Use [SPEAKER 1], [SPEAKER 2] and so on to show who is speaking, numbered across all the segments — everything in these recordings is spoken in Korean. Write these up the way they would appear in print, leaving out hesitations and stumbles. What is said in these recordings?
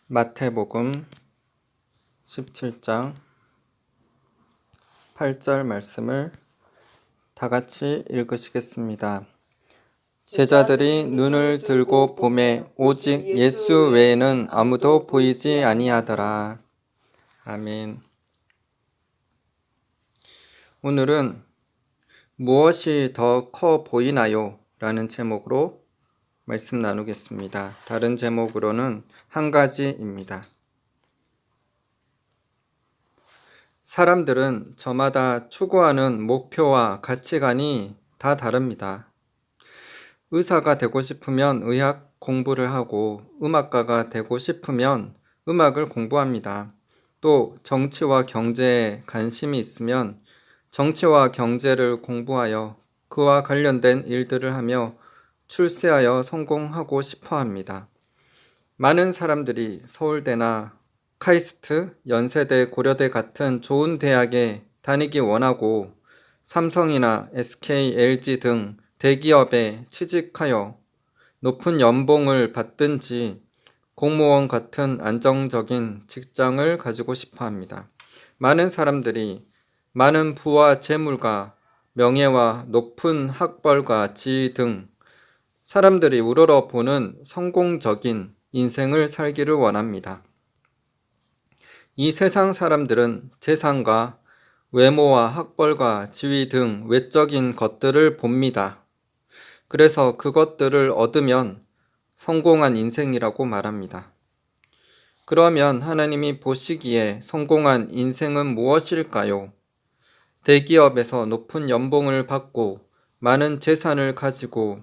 [SPEAKER 1] 마태복음 17장 8절 말씀을 다 같이 읽으시겠습니다. 제자들이 눈을 들고 보매 오직 예수 외에는 아무도 보이지 아니하더라. 아멘. 오늘은 무엇이 더 커 보이나요? 라는 제목으로 말씀 나누겠습니다. 다른 제목으로는 한 가지입니다. 사람들은 저마다 추구하는 목표와 가치관이 다 다릅니다. 의사가 되고 싶으면 의학 공부를 하고 음악가가 되고 싶으면 음악을 공부합니다. 또 정치와 경제에 관심이 있으면 정치와 경제를 공부하여 그와 관련된 일들을 하며 출세하여 성공하고 싶어 합니다. 많은 사람들이 서울대나 카이스트, 연세대, 고려대 같은 좋은 대학에 다니기 원하고 삼성이나 SK, LG 등 대기업에 취직하여 높은 연봉을 받든지 공무원 같은 안정적인 직장을 가지고 싶어 합니다. 많은 사람들이 많은 부와 재물과 명예와 높은 학벌과 지위 등 사람들이 우러러보는 성공적인 인생을 살기를 원합니다. 이 세상 사람들은 재산과 외모와 학벌과 지위 등 외적인 것들을 봅니다. 그래서 그것들을 얻으면 성공한 인생이라고 말합니다. 그러면 하나님이 보시기에 성공한 인생은 무엇일까요? 대기업에서 높은 연봉을 받고 많은 재산을 가지고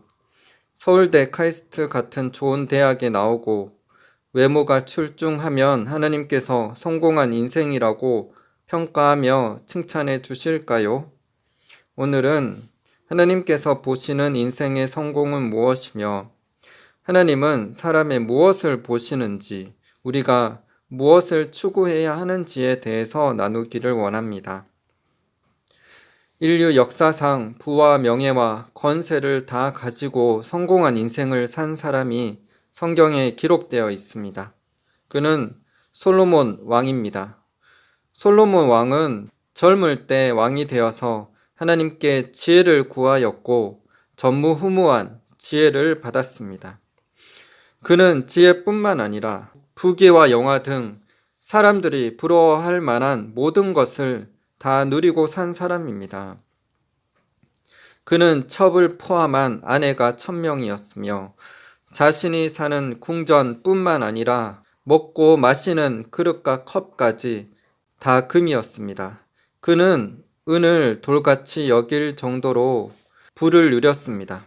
[SPEAKER 1] 서울대, 카이스트 같은 좋은 대학에 나오고 외모가 출중하면 하나님께서 성공한 인생이라고 평가하며 칭찬해 주실까요? 오늘은 하나님께서 보시는 인생의 성공은 무엇이며 하나님은 사람의 무엇을 보시는지 우리가 무엇을 추구해야 하는지에 대해서 나누기를 원합니다. 인류 역사상 부와 명예와 권세를 다 가지고 성공한 인생을 산 사람이 성경에 기록되어 있습니다. 그는 솔로몬 왕입니다. 솔로몬 왕은 젊을 때 왕이 되어서 하나님께 지혜를 구하였고 전무후무한 지혜를 받았습니다. 그는 지혜뿐만 아니라 부귀와 영화 등 사람들이 부러워할 만한 모든 것을 다 누리고 산 사람입니다. 그는 첩을 포함한 아내가 1000명이었으며 자신이 사는 궁전뿐만 아니라 먹고 마시는 그릇과 컵까지 다 금이었습니다. 그는 은을 돌같이 여길 정도로 부를 누렸습니다.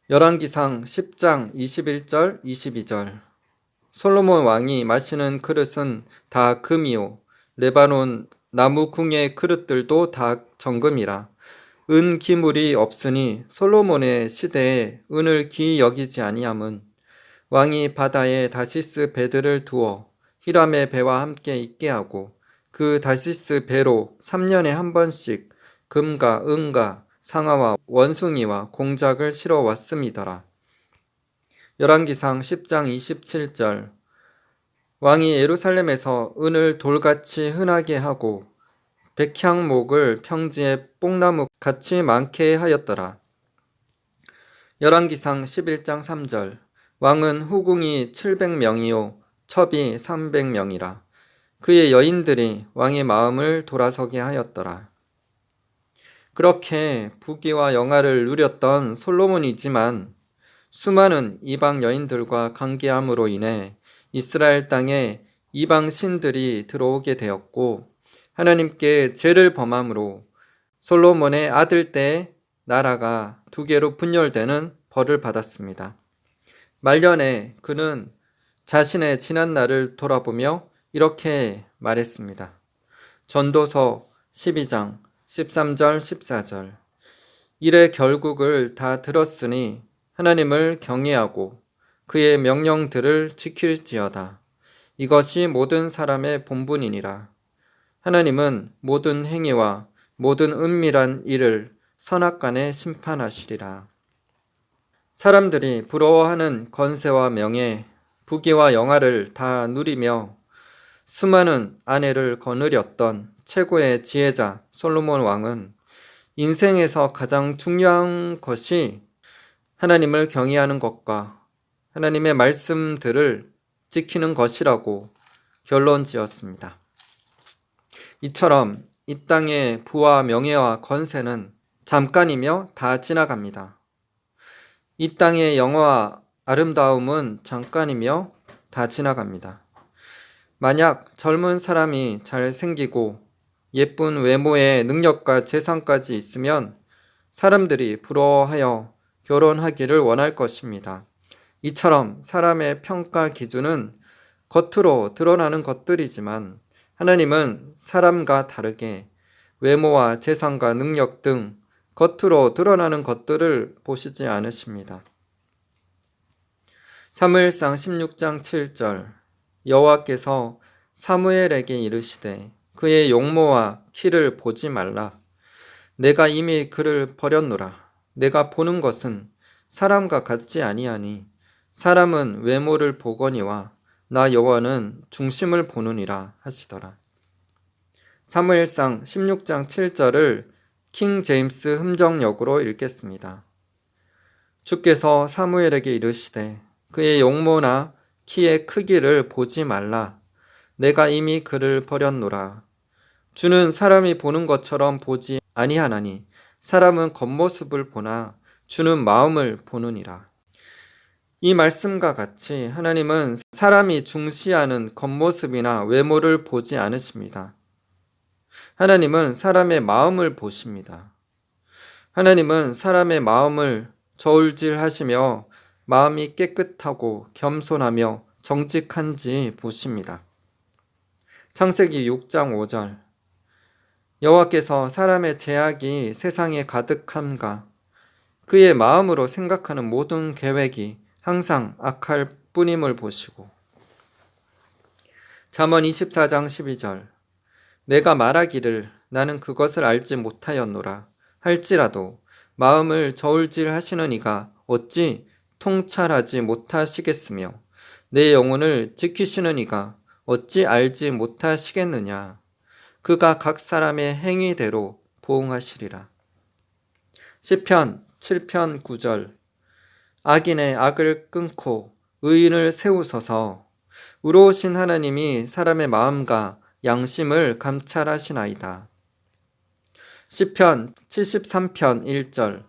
[SPEAKER 1] 열왕기상 10장 21절 22절 솔로몬 왕이 마시는 그릇은 다 금이요 레바논 나무 궁의 그릇들도 다 정금이라. 은 기물이 없으니 솔로몬의 시대에 은을 귀히 여기지 아니함은 왕이 바다에 다시스 배들을 두어 히람의 배와 함께 있게 하고 그 다시스 배로 3년에 한 번씩 금과 은과 상아와 원숭이와 공작을 실어 왔음이더라. 열왕기상 10장 27절 왕이 예루살렘에서 은을 돌같이 흔하게 하고 백향목을 평지에 뽕나무 같이 많게 하였더라. 열왕기상 11장 3절 왕은 후궁이 700명이요 첩이 300명이라. 그의 여인들이 왕의 마음을 돌아서게 하였더라. 그렇게 부귀와 영화를 누렸던 솔로몬이지만 수많은 이방 여인들과 관계함으로 인해 이스라엘 땅에 이방 신들이 들어오게 되었고 하나님께 죄를 범함으로 솔로몬의 아들 때 나라가 2개로 분열되는 벌을 받았습니다. 말년에 그는 자신의 지난 날을 돌아보며 이렇게 말했습니다. 전도서 12장 13절 14절 이래 결국을 다 들었으니 하나님을 경외하고 그의 명령들을 지킬지어다. 이것이 모든 사람의 본분이니라. 하나님은 모든 행위와 모든 은밀한 일을 선악간에 심판하시리라. 사람들이 부러워하는 권세와 명예, 부귀와 영화를 다 누리며 수많은 아내를 거느렸던 최고의 지혜자 솔로몬 왕은 인생에서 가장 중요한 것이 하나님을 경외하는 것과 하나님의 말씀들을 지키는 것이라고 결론 지었습니다. 이처럼 이 땅의 부와 명예와 권세는 잠깐이며 다 지나갑니다. 이 땅의 영화와 아름다움은 잠깐이며 다 지나갑니다. 만약 젊은 사람이 잘 생기고 예쁜 외모의 능력과 재산까지 있으면 사람들이 부러워하여 결혼하기를 원할 것입니다. 이처럼 사람의 평가 기준은 겉으로 드러나는 것들이지만 하나님은 사람과 다르게 외모와 재산과 능력 등 겉으로 드러나는 것들을 보시지 않으십니다. 사무엘상 16장 7절 여호와께서 사무엘에게 이르시되 그의 용모와 키를 보지 말라. 내가 이미 그를 버렸노라. 내가 보는 것은 사람과 같지 아니하니 사람은 외모를 보거니와 나 여호와는 중심을 보느니라 하시더라. 사무엘상 16장 7절을 킹 제임스 흠정역으로 읽겠습니다. 주께서 사무엘에게 이르시되 그의 용모나 키의 크기를 보지 말라. 내가 이미 그를 버렸노라. 주는 사람이 보는 것처럼 보지 아니하나니 사람은 겉모습을 보나 주는 마음을 보느니라. 이 말씀과 같이 하나님은 사람이 중시하는 겉모습이나 외모를 보지 않으십니다. 하나님은 사람의 마음을 보십니다. 하나님은 사람의 마음을 저울질하시며 마음이 깨끗하고 겸손하며 정직한지 보십니다. 창세기 6장 5절 여호와께서 사람의 죄악이 세상에 가득함과 그의 마음으로 생각하는 모든 계획이 항상 악할 뿐임을 보시고 잠언 24장 12절 내가 말하기를 나는 그것을 알지 못하였노라 할지라도 마음을 저울질하시는 이가 어찌 통찰하지 못하시겠으며 내 영혼을 지키시는 이가 어찌 알지 못하시겠느냐 그가 각 사람의 행위대로 보응하시리라. 시편 7편 9절 악인의 악을 끊고 의인을 세우소서. 의로우신 하나님이 사람의 마음과 양심을 감찰하시나이다. 시편 73편 1절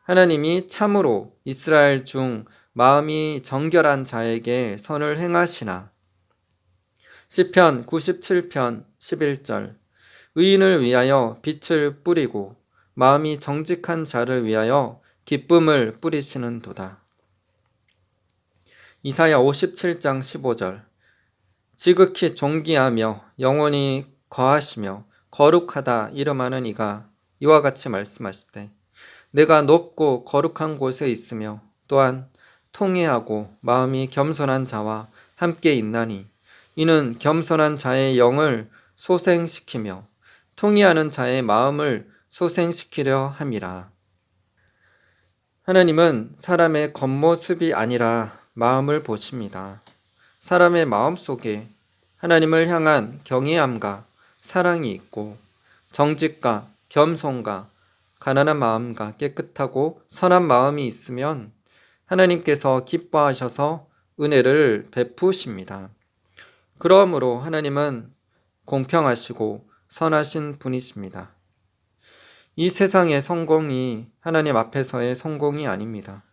[SPEAKER 1] 하나님이 참으로 이스라엘 중 마음이 정결한 자에게 선을 행하시나. 시편 97편 11절 의인을 위하여 빛을 뿌리고 마음이 정직한 자를 위하여 기쁨을 뿌리시는도다. 이사야 57장 15절 지극히 존귀하며 영원히 거하시며 거룩하다 이름하는 이가 이와 같이 말씀하시되 내가 높고 거룩한 곳에 있으며 또한 통회하고 마음이 겸손한 자와 함께 있나니 이는 겸손한 자의 영을 소생시키며 통회하는 자의 마음을 소생시키려 함이라. 하나님은 사람의 겉모습이 아니라 마음을 보십니다. 사람의 마음 속에 하나님을 향한 경외함과 사랑이 있고 정직과 겸손과 가난한 마음과 깨끗하고 선한 마음이 있으면 하나님께서 기뻐하셔서 은혜를 베푸십니다. 그러므로 하나님은 공평하시고 선하신 분이십니다. 이 세상의 성공이 하나님 앞에서의 성공이 아닙니다.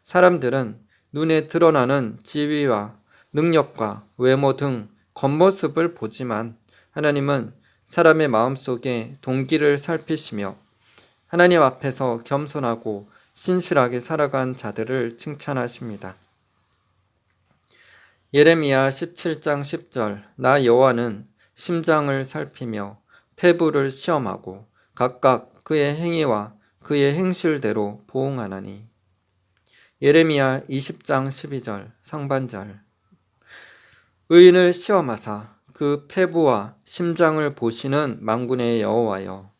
[SPEAKER 1] 사람들은 눈에 드러나는 지위와 능력과 외모 등 겉모습을 보지만 하나님은 사람의 마음속에 동기를 살피시며 하나님 앞에서 겸손하고 신실하게 살아간 자들을 칭찬하십니다. 예레미야 17장 10절 나 여호와는 심장을 살피며 폐부를 시험하고 각각 그의 행위와 그의 행실대로 보응하나니. 예레미야 20장 12절 상반절 의인을 시험하사 그 폐부와 심장을 보시는 만군의 여호와여.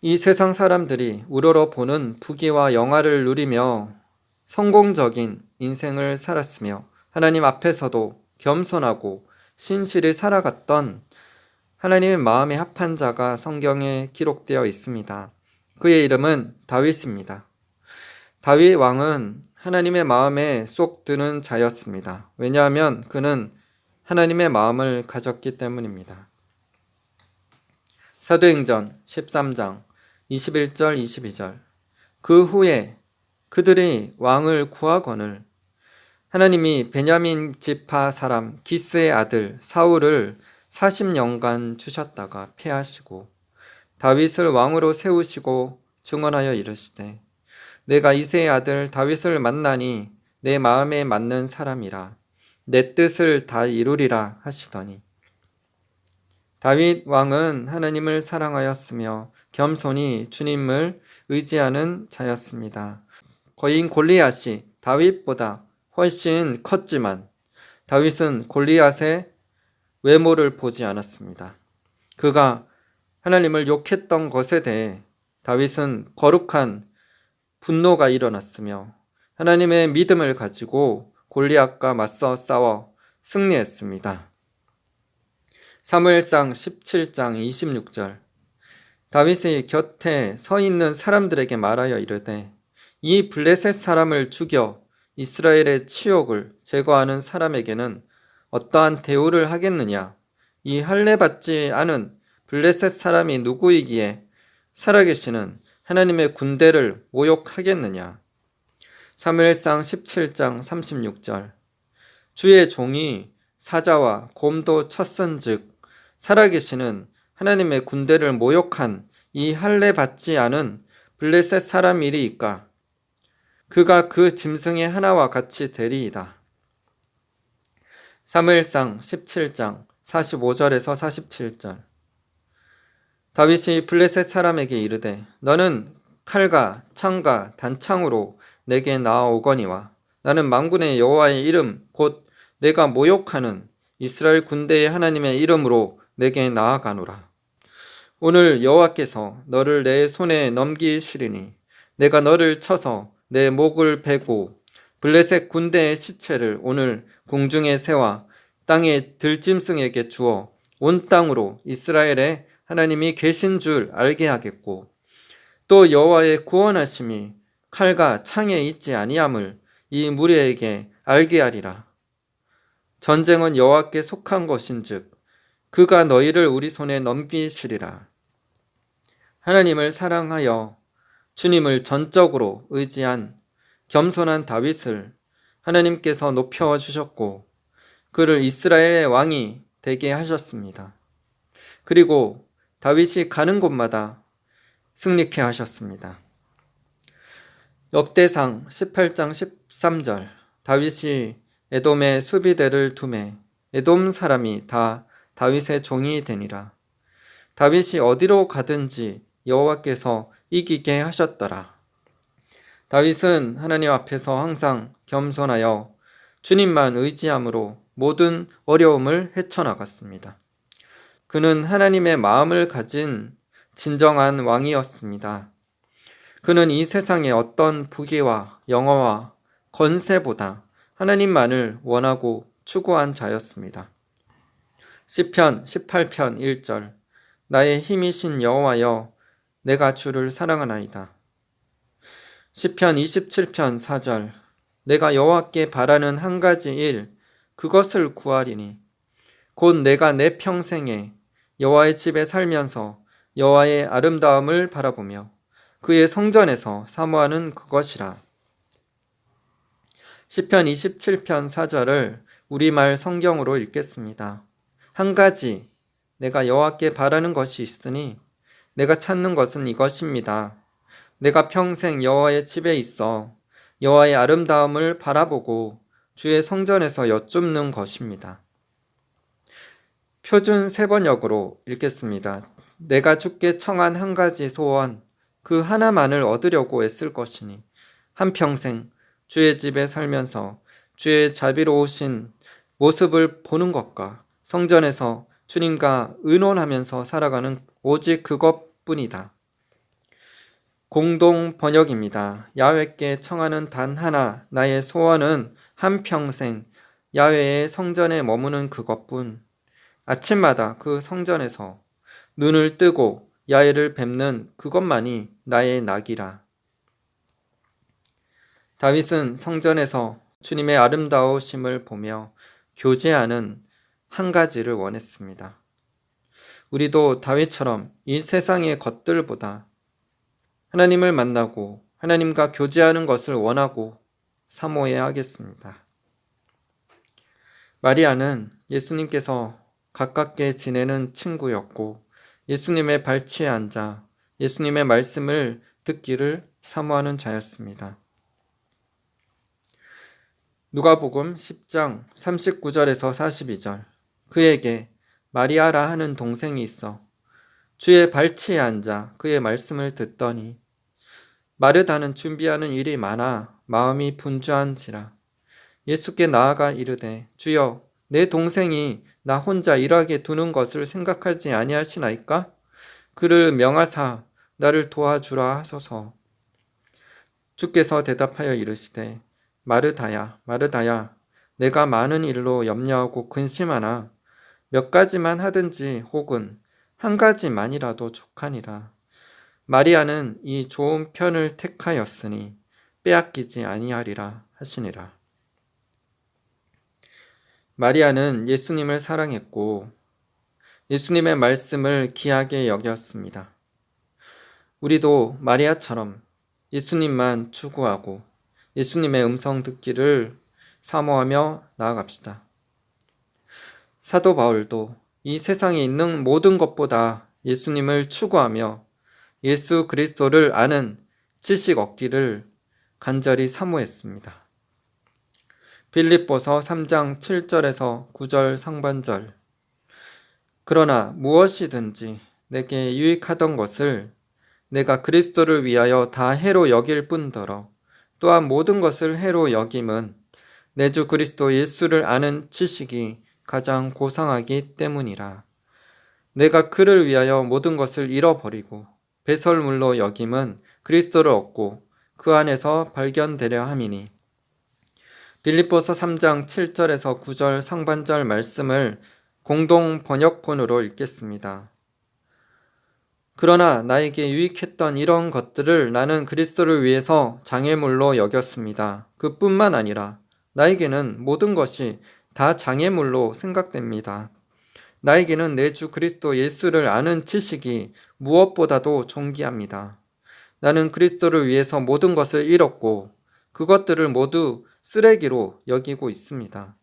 [SPEAKER 1] 이 세상 사람들이 우러러 보는 부귀와 영화를 누리며 성공적인 인생을 살았으며 하나님 앞에서도 겸손하고 신실히 살아갔던 하나님의 마음에 합한 자가 성경에 기록되어 있습니다. 그의 이름은 다윗입니다. 다윗 왕은 하나님의 마음에 쏙 드는 자였습니다. 왜냐하면 그는 하나님의 마음을 가졌기 때문입니다. 사도행전 13장 21절 22절 그 후에 그들이 왕을 구하거늘 하나님이 베냐민 지파 사람 기스의 아들 사울을 40년간 주셨다가 패하시고 다윗을 왕으로 세우시고 증언하여 이르시되 내가 이새의 아들 다윗을 만나니 내 마음에 맞는 사람이라 내 뜻을 다 이루리라 하시더니 다윗 왕은 하나님을 사랑하였으며 겸손히 주님을 의지하는 자였습니다. 거인 골리앗이 다윗보다 훨씬 컸지만 다윗은 골리앗의 외모를 보지 않았습니다. 그가 하나님을 욕했던 것에 대해 다윗은 거룩한 분노가 일어났으며 하나님의 믿음을 가지고 골리앗과 맞서 싸워 승리했습니다. 사무엘상 17장 26절 다윗의 곁에 서 있는 사람들에게 말하여 이르되 이 블레셋 사람을 죽여 이스라엘의 치욕을 제거하는 사람에게는 어떠한 대우를 하겠느냐? 이 할례받지 않은 블레셋 사람이 누구이기에 살아계시는 하나님의 군대를 모욕하겠느냐? 사무엘상 17장 36절 주의 종이 사자와 곰도 쳤은즉 살아계시는 하나님의 군대를 모욕한 이 할례받지 않은 블레셋 사람이리이까 그가 그 짐승의 하나와 같이 되리이다. 사무엘상 17장 45절에서 47절 다윗이 블레셋 사람에게 이르되 너는 칼과 창과 단창으로 내게 나아오거니와 나는 만군의 여호와의 이름 곧 내가 모욕하는 이스라엘 군대의 하나님의 이름으로 내게 나아가노라. 오늘 여호와께서 너를 내 손에 넘기시리니 내가 너를 쳐서 내 목을 베고 블레셋 군대의 시체를 오늘 공중의 새와 땅의 들짐승에게 주어 온 땅으로 이스라엘에 하나님이 계신 줄 알게 하겠고 또 여호와의 구원하심이 칼과 창에 있지 아니함을 이 무리에게 알게 하리라. 전쟁은 여호와께 속한 것인즉 그가 너희를 우리 손에 넘기시리라. 하나님을 사랑하여 주님을 전적으로 의지한 겸손한 다윗을 하나님께서 높여주셨고 그를 이스라엘의 왕이 되게 하셨습니다. 그리고 다윗이 가는 곳마다 승리케 하셨습니다. 역대상 18장 13절 다윗이 에돔의 수비대를 두매 에돔 사람이 다 다윗의 종이 되니라. 다윗이 어디로 가든지 여호와께서 이기게 하셨더라. 다윗은 하나님 앞에서 항상 겸손하여 주님만 의지함으로 모든 어려움을 헤쳐나갔습니다. 그는 하나님의 마음을 가진 진정한 왕이었습니다. 그는 이 세상의 어떤 부귀와 영화와 권세보다 하나님만을 원하고 추구한 자였습니다. 시편 18편 1절 나의 힘이신 여호와여 내가 주를 사랑하나이다. 시편 27편 4절 내가 여호와께 바라는 한 가지 일 그것을 구하리니 곧 내가 내 평생에 여호와의 집에 살면서 여호와의 아름다움을 바라보며 그의 성전에서 사모하는 그것이라. 시편 27편 4절을 우리말 성경으로 읽겠습니다. 한 가지 내가 여호와께 바라는 것이 있으니 내가 찾는 것은 이것입니다. 내가 평생 여호와의 집에 있어 여호와의 아름다움을 바라보고 주의 성전에서 여쭙는 것입니다. 표준 세번역으로 읽겠습니다. 내가 주께 청한 한 가지 소원 그 하나만을 얻으려고 애쓸 것이니 한평생 주의 집에 살면서 주의 자비로우신 모습을 보는 것과 성전에서 주님과 의논하면서 살아가는 오직 그것뿐이다. 공동 번역입니다. 야훼께 청하는 단 하나 나의 소원은 한평생 야훼의 성전에 머무는 그것뿐. 아침마다 그 성전에서 눈을 뜨고 야훼를 뵙는 그것만이 나의 낙이라. 다윗은 성전에서 주님의 아름다우심을 보며 교제하는 한 가지를 원했습니다. 우리도 다윗처럼 이 세상의 것들보다 하나님을 만나고 하나님과 교제하는 것을 원하고 사모해야 하겠습니다. 마리아는 예수님께서 가깝게 지내는 친구였고 예수님의 발치에 앉아 예수님의 말씀을 듣기를 사모하는 자였습니다. 누가복음 10장 39절에서 42절. 그에게 마리아라 하는 동생이 있어 주의 발치에 앉아 그의 말씀을 듣더니 마르다는 준비하는 일이 많아 마음이 분주한지라. 예수께 나아가 이르되 주여 내 동생이 나 혼자 일하게 두는 것을 생각하지 아니하시나이까? 그를 명하사 나를 도와주라 하소서. 주께서 대답하여 이르시되 마르다야 마르다야 내가 많은 일로 염려하고 근심하나 몇 가지만 하든지 혹은 한 가지만이라도 족하니라. 마리아는 이 좋은 편을 택하였으니 빼앗기지 아니하리라 하시니라. 마리아는 예수님을 사랑했고 예수님의 말씀을 귀하게 여겼습니다. 우리도 마리아처럼 예수님만 추구하고 예수님의 음성 듣기를 사모하며 나아갑시다. 사도 바울도 이 세상에 있는 모든 것보다 예수님을 추구하며 예수 그리스도를 아는 지식 얻기를 간절히 사모했습니다. 빌립보서 3장 7절에서 9절 상반절. 그러나 무엇이든지 내게 유익하던 것을 내가 그리스도를 위하여 다 해로 여길 뿐더러 또한 모든 것을 해로 여김은 내 주 그리스도 예수를 아는 지식이 가장 고상하기 때문이라. 내가 그를 위하여 모든 것을 잃어버리고 배설물로 여김은 그리스도를 얻고 그 안에서 발견되려 함이니. 빌립보서 3장 7절에서 9절 상반절 말씀을 공동 번역본으로 읽겠습니다. 그러나 나에게 유익했던 이런 것들을 나는 그리스도를 위해서 장애물로 여겼습니다. 그뿐만 아니라 나에게는 모든 것이 다 장애물로 생각됩니다. 나에게는 내 주 그리스도 예수를 아는 지식이 무엇보다도 존귀합니다. 나는 그리스도를 위해서 모든 것을 잃었고 그것들을 모두 쓰레기로 여기고 있습니다.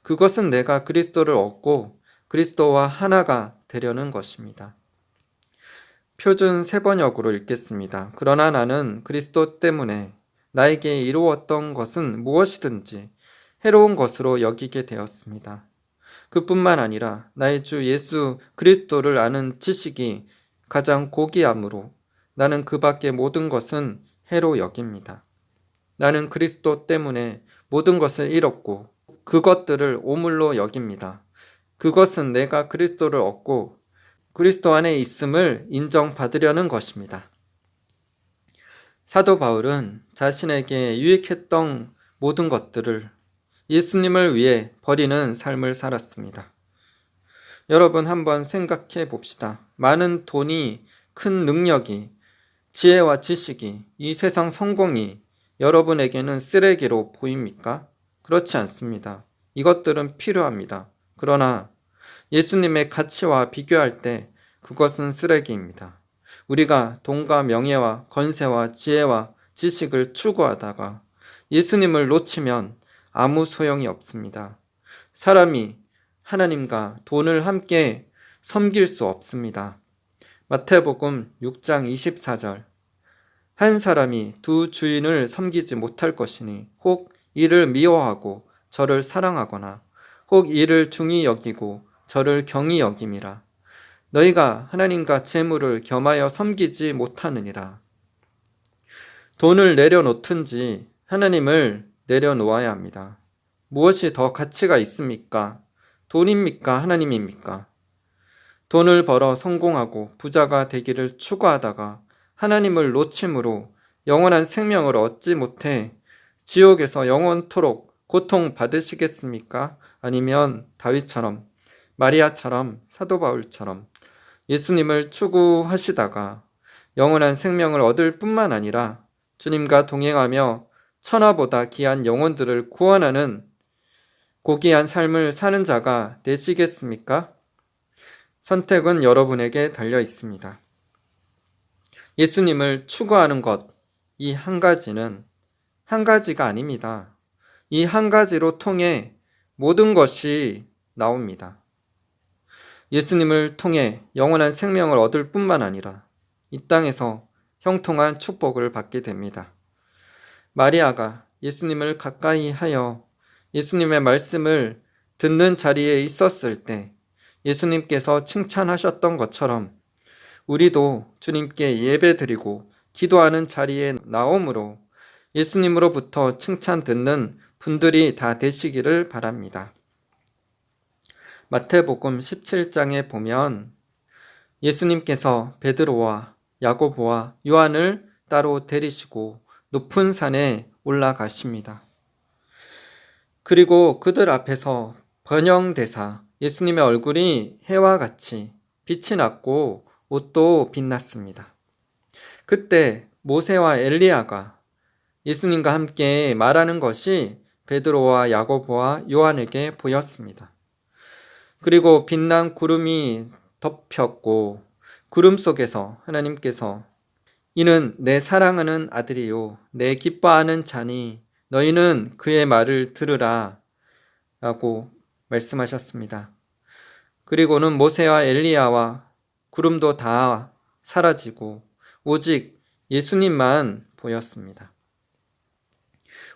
[SPEAKER 1] 그것은 내가 그리스도를 얻고 그리스도와 하나가 되려는 것입니다. 표준 세번역으로 읽겠습니다. 그러나 나는 그리스도 때문에 나에게 이루었던 것은 무엇이든지 해로운 것으로 여기게 되었습니다. 그뿐만 아니라 나의 주 예수 그리스도를 아는 지식이 가장 고귀함으로 나는 그 밖의 모든 것은 해로 여깁니다. 나는 그리스도 때문에 모든 것을 잃었고 그것들을 오물로 여깁니다. 그것은 내가 그리스도를 얻고 그리스도 안에 있음을 인정받으려는 것입니다. 사도 바울은 자신에게 유익했던 모든 것들을 예수님을 위해 버리는 삶을 살았습니다. 여러분 한번 생각해 봅시다. 많은 돈이, 큰 능력이, 지혜와 지식이, 이 세상 성공이 여러분에게는 쓰레기로 보입니까? 그렇지 않습니다. 이것들은 필요합니다. 그러나 예수님의 가치와 비교할 때 그것은 쓰레기입니다. 우리가 돈과 명예와 권세와 지혜와 지식을 추구하다가 예수님을 놓치면 아무 소용이 없습니다. 사람이 하나님과 돈을 함께 섬길 수 없습니다. 마태복음 6장 24절. 한 사람이 두 주인을 섬기지 못할 것이니 혹 이를 미워하고 저를 사랑하거나 혹 이를 중히 여기고 저를 경히 여김이라. 너희가 하나님과 재물을 겸하여 섬기지 못하느니라. 돈을 내려놓든지 하나님을 내려놓아야 합니다. 무엇이 더 가치가 있습니까? 돈입니까? 하나님입니까? 돈을 벌어 성공하고 부자가 되기를 추구하다가 하나님을 놓침으로 영원한 생명을 얻지 못해 지옥에서 영원토록 고통 받으시겠습니까? 아니면 다윗처럼, 마리아처럼, 사도 바울처럼 예수님을 추구하시다가 영원한 생명을 얻을 뿐만 아니라 주님과 동행하며 천하보다 귀한 영혼들을 구원하는 고귀한 삶을 사는 자가 되시겠습니까? 선택은 여러분에게 달려 있습니다. 예수님을 추구하는 것, 이 한 가지는 한 가지가 아닙니다. 이 한 가지로 통해 모든 것이 나옵니다. 예수님을 통해 영원한 생명을 얻을 뿐만 아니라 이 땅에서 형통한 축복을 받게 됩니다. 마리아가 예수님을 가까이 하여 예수님의 말씀을 듣는 자리에 있었을 때 예수님께서 칭찬하셨던 것처럼 우리도 주님께 예배드리고 기도하는 자리에 나옴으로 예수님으로부터 칭찬 듣는 분들이 다 되시기를 바랍니다. 마태복음 17장에 보면 예수님께서 베드로와 야고보와 요한을 따로 데리시고 높은 산에 올라가십니다. 그리고 그들 앞에서 번영되사 예수님의 얼굴이 해와 같이 빛이 났고 옷도 빛났습니다. 그때 모세와 엘리야가 예수님과 함께 말하는 것이 베드로와 야고보와 요한에게 보였습니다. 그리고 빛난 구름이 덮였고 구름 속에서 하나님께서 이는 내 사랑하는 아들이요 내 기뻐하는 자니 너희는 그의 말을 들으라 라고 말씀하셨습니다. 그리고는 모세와 엘리야와 구름도 다 사라지고 오직 예수님만 보였습니다.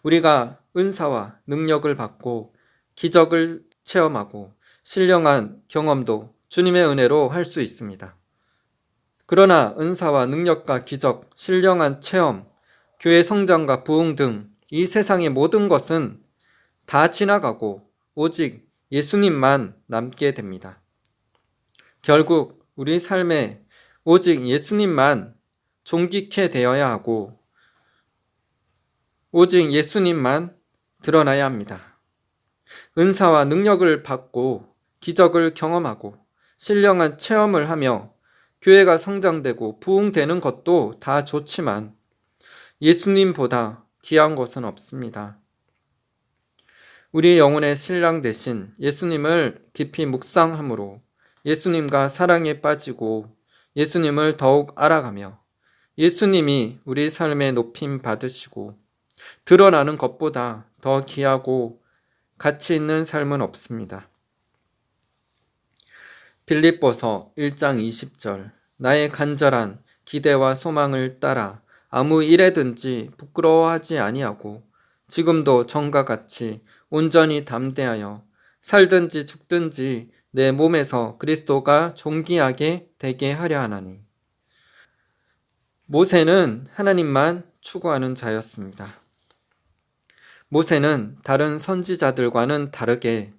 [SPEAKER 1] 우리가 은사와 능력을 받고 기적을 체험하고 신령한 경험도 주님의 은혜로 할 수 있습니다. 그러나 은사와 능력과 기적, 신령한 체험, 교회 성장과 부흥 등 이 세상의 모든 것은 다 지나가고 오직 예수님만 남게 됩니다. 결국 우리 삶에 오직 예수님만 존귀케 되어야 하고 오직 예수님만 드러나야 합니다. 은사와 능력을 받고 기적을 경험하고 신령한 체험을 하며 교회가 성장되고 부흥되는 것도 다 좋지만 예수님보다 귀한 것은 없습니다. 우리 영혼의 신랑 되신 예수님을 깊이 묵상함으로 예수님과 사랑에 빠지고 예수님을 더욱 알아가며 예수님이 우리 삶에 높임 받으시고 드러나는 것보다 더 귀하고 가치 있는 삶은 없습니다. 빌립보서 1장 20절 나의 간절한 기대와 소망을 따라 아무 일에든지 부끄러워하지 아니하고 지금도 전과 같이 온전히 담대하여 살든지 죽든지 내 몸에서 그리스도가 존귀하게 되게 하려 하나니. 모세는 하나님만 추구하는 자였습니다. 모세는 다른 선지자들과는 다르게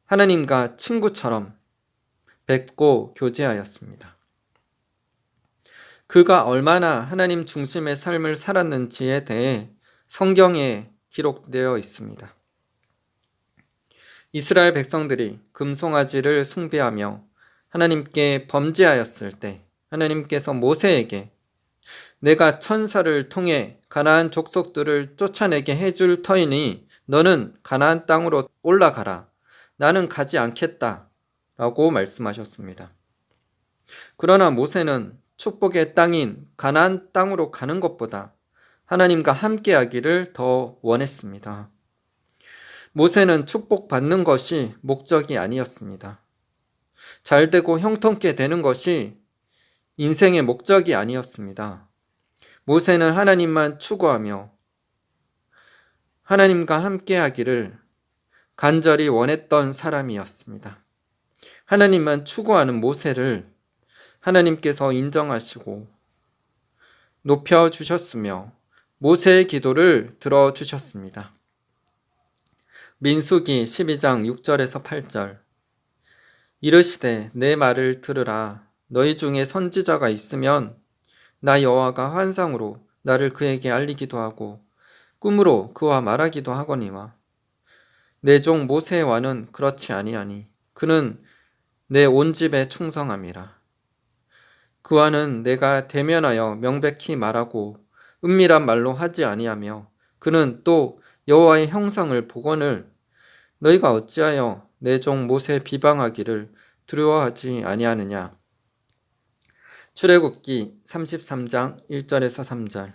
[SPEAKER 1] 하나님과 친구처럼 뵙고 교제하였습니다. 그가 얼마나 하나님 중심의 삶을 살았는지에 대해 성경에 기록되어 있습니다. 이스라엘 백성들이 금송아지를 숭배하며 하나님께 범죄하였을 때 하나님께서 모세에게 내가 천사를 통해 가나안 족속들을 쫓아내게 해줄 터이니 너는 가나안 땅으로 올라가라. 나는 가지 않겠다. 라고 말씀하셨습니다. 그러나 모세는 축복의 땅인 가나안 땅으로 가는 것보다 하나님과 함께하기를 더 원했습니다. 모세는 축복받는 것이 목적이 아니었습니다. 잘되고 형통케 되는 것이 인생의 목적이 아니었습니다. 모세는 하나님만 추구하며 하나님과 함께하기를 간절히 원했던 사람이었습니다. 하나님만 추구하는 모세를 하나님께서 인정하시고 높여주셨으며 모세의 기도를 들어주셨습니다. 민수기 12장 6절에서 8절 이르시되 내 말을 들으라 너희 중에 선지자가 있으면 나 여호와가 환상으로 나를 그에게 알리기도 하고 꿈으로 그와 말하기도 하거니와 내 종 모세와는 그렇지 아니하니 그는 내 온 집에 충성함이라. 그와는 내가 대면하여 명백히 말하고 은밀한 말로 하지 아니하며 그는 또 여호와의 형상을 보거늘 너희가 어찌하여 내 종 모세 비방하기를 두려워하지 아니하느냐. 출애굽기 33장 1절에서 3절.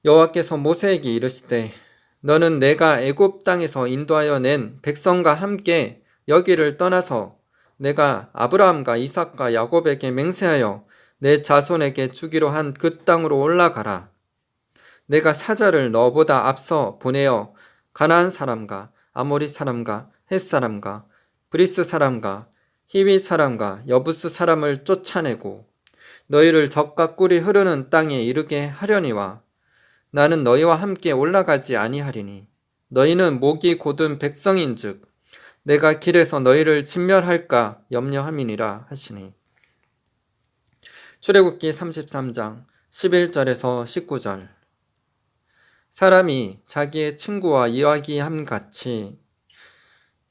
[SPEAKER 1] 여호와께서 모세에게 이르시되 너는 내가 애굽 땅에서 인도하여 낸 백성과 함께 여기를 떠나서 내가 아브라함과 이삭과 야곱에게 맹세하여 내 자손에게 주기로 한 그 땅으로 올라가라. 내가 사자를 너보다 앞서 보내어 가나안 사람과 아모리 사람과 헷 사람과 브리스 사람과 히위 사람과 여부스 사람을 쫓아내고 너희를 적과 꿀이 흐르는 땅에 이르게 하려니와 나는 너희와 함께 올라가지 아니하리니 너희는 목이 곧은 백성인즉 내가 길에서 너희를 진멸할까 염려함이니라 하시니. 출애굽기 33장 11절에서 19절. 사람이 자기의 친구와 이야기함 같이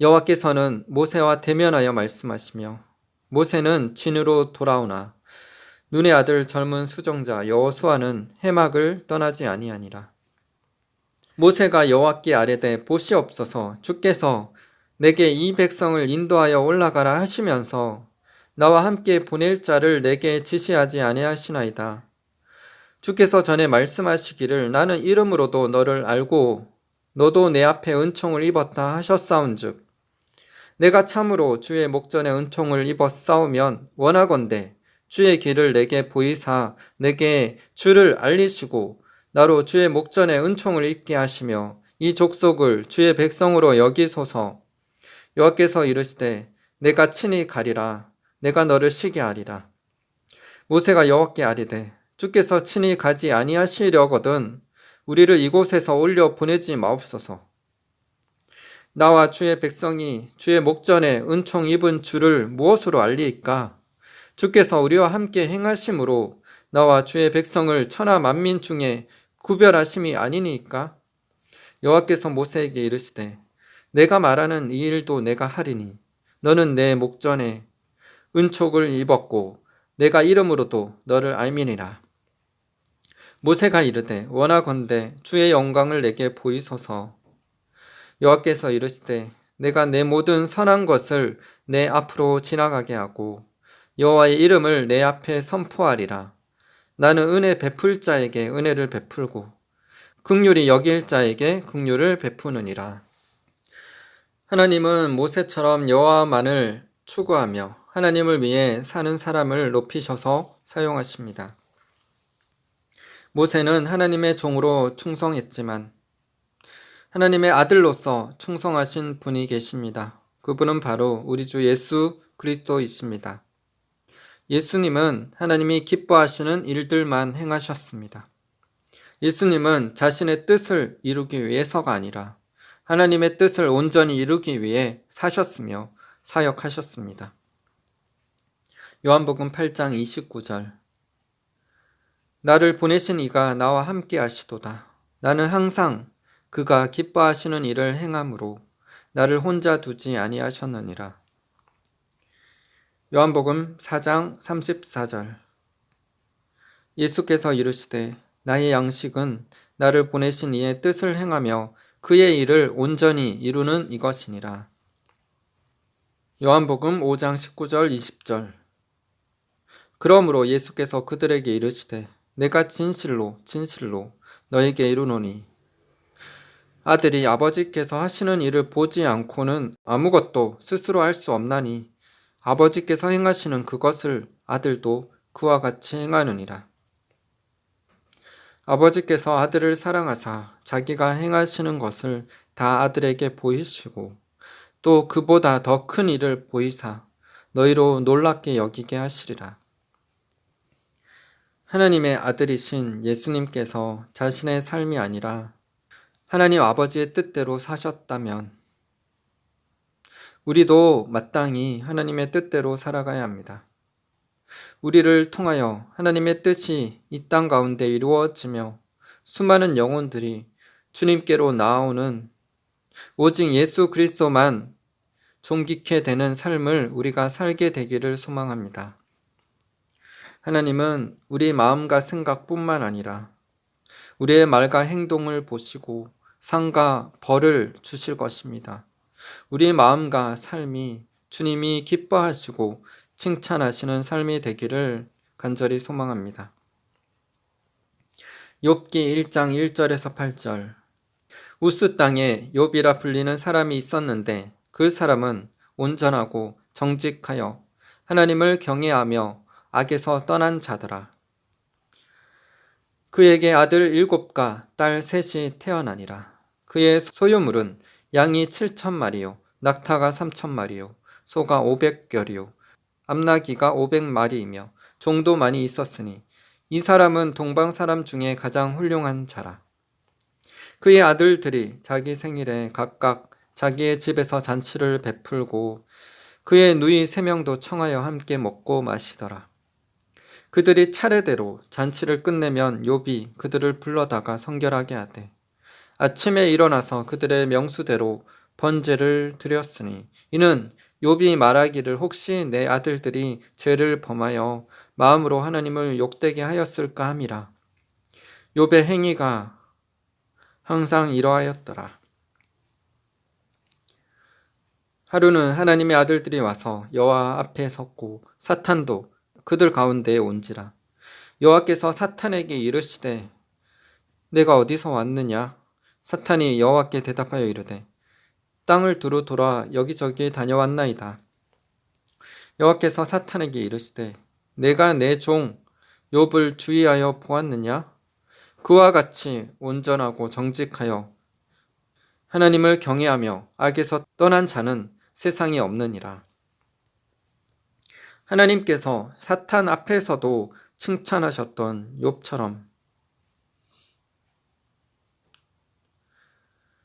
[SPEAKER 1] 여호와께서는 모세와 대면하여 말씀하시며 모세는 진으로 돌아오나 눈의 아들 젊은 수종자 여호수아는 해막을 떠나지 아니하니라. 모세가 여호와께 아뢰되 보시옵소서 주께서 내게 이 백성을 인도하여 올라가라 하시면서 나와 함께 보낼 자를 내게 지시하지 아니하시나이다. 주께서 전에 말씀하시기를 나는 이름으로도 너를 알고 너도 내 앞에 은총을 입었다 하셨사온즉 내가 참으로 주의 목전에 은총을 입어 싸우면 원하건대 주의 길을 내게 보이사 내게 주를 알리시고 나로 주의 목전에 은총을 입게 하시며 이 족속을 주의 백성으로 여기소서. 여호와께서 이르시되 내가 친히 가리라. 내가 너를 쉬게 하리라. 모세가 여호와께 아뢰되 주께서 친히 가지 아니하시려거든 우리를 이곳에서 올려 보내지 마옵소서. 나와 주의 백성이 주의 목전에 은총 입은 주를 무엇으로 알리이까? 주께서 우리와 함께 행하심으로 나와 주의 백성을 천하 만민 중에 구별하심이 아니니까? 여호와께서 모세에게 이르시되 내가 말하는 이 일도 내가 하리니 너는 내 목전에 은총을 입었고 내가 이름으로도 너를 알미니라. 모세가 이르되 원하건대 주의 영광을 내게 보이소서. 여호와께서 이르시되 내가 내 모든 선한 것을 내 앞으로 지나가게 하고 여호와의 이름을 내 앞에 선포하리라. 나는 은혜 베풀 자에게 은혜를 베풀고 긍휼히 여길 자에게 긍휼을 베푸느니라. 하나님은 모세처럼 여호와만을 추구하며 하나님을 위해 사는 사람을 높이셔서 사용하십니다. 모세는 하나님의 종으로 충성했지만 하나님의 아들로서 충성하신 분이 계십니다. 그분은 바로 우리 주 예수 그리스도이십니다. 예수님은 하나님이 기뻐하시는 일들만 행하셨습니다. 예수님은 자신의 뜻을 이루기 위해서가 아니라 하나님의 뜻을 온전히 이루기 위해 사셨으며 사역하셨습니다. 요한복음 8장 29절. 나를 보내신 이가 나와 함께 하시도다. 나는 항상 그가 기뻐하시는 일을 행함으로 나를 혼자 두지 아니하셨느니라. 요한복음 4장 34절. 예수께서 이르시되 나의 양식은 나를 보내신 이의 뜻을 행하며 그의 일을 온전히 이루는 이것이니라. 요한복음 5장 19절 20절. 그러므로 예수께서 그들에게 이르시되 내가 진실로 진실로 너에게 이르노니 아들이 아버지께서 하시는 일을 보지 않고는 아무것도 스스로 할 수 없나니 아버지께서 행하시는 그것을 아들도 그와 같이 행하느니라. 아버지께서 아들을 사랑하사 자기가 행하시는 것을 다 아들에게 보이시고 또 그보다 더 큰 일을 보이사 너희로 놀랍게 여기게 하시리라. 하나님의 아들이신 예수님께서 자신의 삶이 아니라 하나님 아버지의 뜻대로 사셨다면 우리도 마땅히 하나님의 뜻대로 살아가야 합니다. 우리를 통하여 하나님의 뜻이 이 땅 가운데 이루어지며 수많은 영혼들이 주님께로 나아오는 오직 예수 그리스도만 존귀케 되는 삶을 우리가 살게 되기를 소망합니다. 하나님은 우리 마음과 생각뿐만 아니라 우리의 말과 행동을 보시고 상과 벌을 주실 것입니다. 우리의 마음과 삶이 주님이 기뻐하시고 칭찬하시는 삶이 되기를 간절히 소망합니다. 욥기 1장 1절에서 8절. 우스 땅에 욥이라 불리는 사람이 있었는데 그 사람은 온전하고 정직하여 하나님을 경외하며 악에서 떠난 자더라. 그에게 아들 7과 딸 3이 태어나니라. 그의 소유물은 양이 7,000마리요, 낙타가 3,000마리요, 소가 500결이요, 암나귀가 500마리이며 종도 많이 있었으니 이 사람은 동방 사람 중에 가장 훌륭한 자라. 그의 아들들이 자기 생일에 각각 자기의 집에서 잔치를 베풀고 그의 누이 3명도 청하여 함께 먹고 마시더라. 그들이 차례대로 잔치를 끝내면 욥이 그들을 불러다가 성결하게 하되 아침에 일어나서 그들의 명수대로 번제를 드렸으니 이는 욥이 말하기를 혹시 내 아들들이 죄를 범하여 마음으로 하나님을 욕되게 하였을까 함이라. 욥의 행위가 항상 이러하였더라. 하루는 하나님의 아들들이 와서 여호와 앞에 섰고 사탄도 그들 가운데에 온지라. 여호와께서 사탄에게 이르시되 내가 어디서 왔느냐? 사탄이 여호와께 대답하여 이르되 땅을 두루 돌아 여기저기 다녀왔나이다. 여호와께서 사탄에게 이르시되 내가 내 종 욥을 주의하여 보았느냐? 그와 같이 온전하고 정직하여 하나님을 경외하며 악에서 떠난 자는 세상에 없느니라. 하나님께서 사탄 앞에서도 칭찬하셨던 욥처럼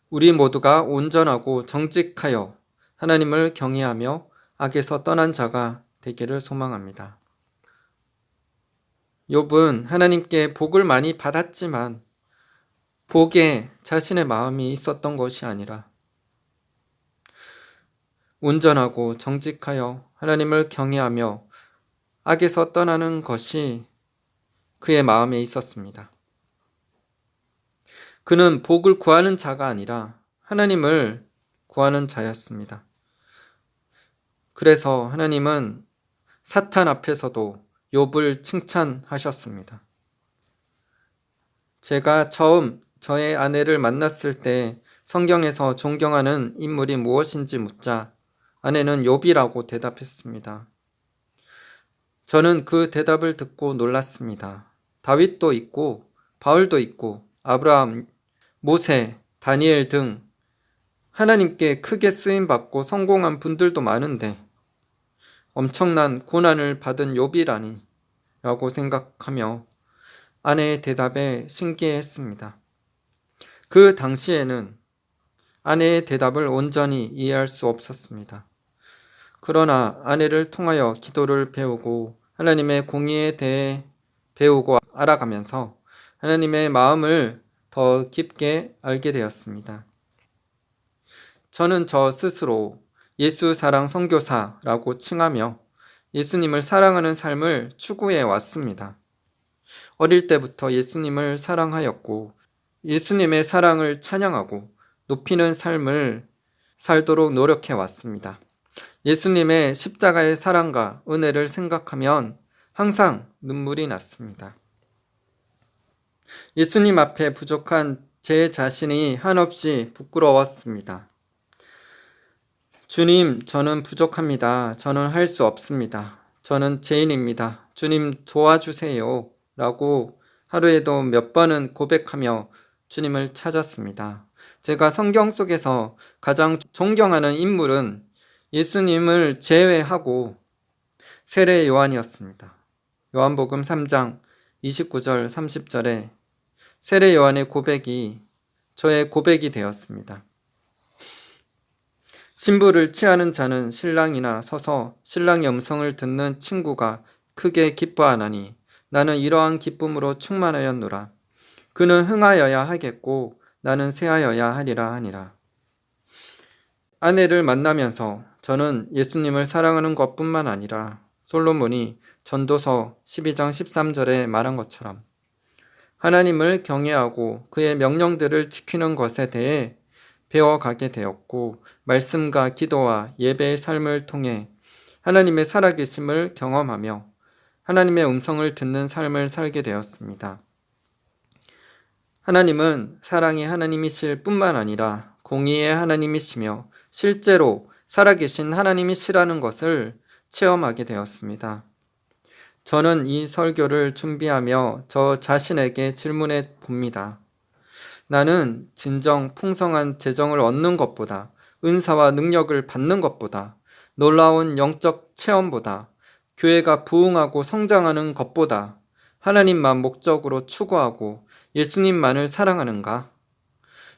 [SPEAKER 1] 우리 모두가 온전하고 정직하여 하나님을 경외하며 악에서 떠난 자가 되기를 소망합니다. 욥은 하나님께 복을 많이 받았지만 복에 자신의 마음이 있었던 것이 아니라 온전하고 정직하여 하나님을 경외하며 악에서 떠나는 것이 그의 마음에 있었습니다. 그는 복을 구하는 자가 아니라 하나님을 구하는 자였습니다. 그래서 하나님은 사탄 앞에서도 욥을 칭찬하셨습니다. 제가 처음 저의 아내를 만났을 때 성경에서 존경하는 인물이 무엇인지 묻자 아내는 욥이라고 대답했습니다. 저는 그 대답을 듣고 놀랐습니다. 다윗도 있고 바울도 있고 아브라함, 모세, 다니엘 등 하나님께 크게 쓰임받고 성공한 분들도 많은데 엄청난 고난을 받은 욥이라니 라고 생각하며 아내의 대답에 신기해했습니다. 그 당시에는 아내의 대답을 온전히 이해할 수 없었습니다. 그러나 아내를 통하여 기도를 배우고 하나님의 공의에 대해 배우고 알아가면서 하나님의 마음을 더 깊게 알게 되었습니다. 저는 저 스스로 예수 사랑 선교사라고 칭하며 예수님을 사랑하는 삶을 추구해 왔습니다. 어릴 때부터 예수님을 사랑하였고 예수님의 사랑을 찬양하고 높이는 삶을 살도록 노력해 왔습니다. 예수님의 십자가의 사랑과 은혜를 생각하면 항상 눈물이 났습니다. 예수님 앞에 부족한 제 자신이 한없이 부끄러웠습니다. 주님, 저는 부족합니다. 저는 할 수 없습니다. 저는 죄인입니다. 주님 도와주세요. 라고 하루에도 몇 번은 고백하며 주님을 찾았습니다. 제가 성경 속에서 가장 존경하는 인물은 예수님을 제외하고 세례 요한이었습니다. 요한복음 3장 29절 30절에 세례 요한의 고백이 저의 고백이 되었습니다. 신부를 취하는 자는 신랑이나 서서 신랑의 음성을 듣는 친구가 크게 기뻐하나니 나는 이러한 기쁨으로 충만하였노라. 그는 흥하여야 하겠고 나는 쇠하여야 하리라 하니라. 아내를 만나면서 저는 예수님을 사랑하는 것뿐만 아니라 솔로몬이 전도서 12장 13절에 말한 것처럼 하나님을 경외하고 그의 명령들을 지키는 것에 대해 배워가게 되었고, 말씀과 기도와 예배의 삶을 통해 하나님의 살아계심을 경험하며 하나님의 음성을 듣는 삶을 살게 되었습니다. 하나님은 사랑의 하나님이실 뿐만 아니라 공의의 하나님이시며 실제로 살아계신 하나님이시라는 것을 체험하게 되었습니다. 저는 이 설교를 준비하며 저 자신에게 질문해 봅니다. 나는 진정 풍성한 재정을 얻는 것보다, 은사와 능력을 받는 것보다, 놀라운 영적 체험보다, 교회가 부흥하고 성장하는 것보다 하나님만 목적으로 추구하고 예수님만을 사랑하는가?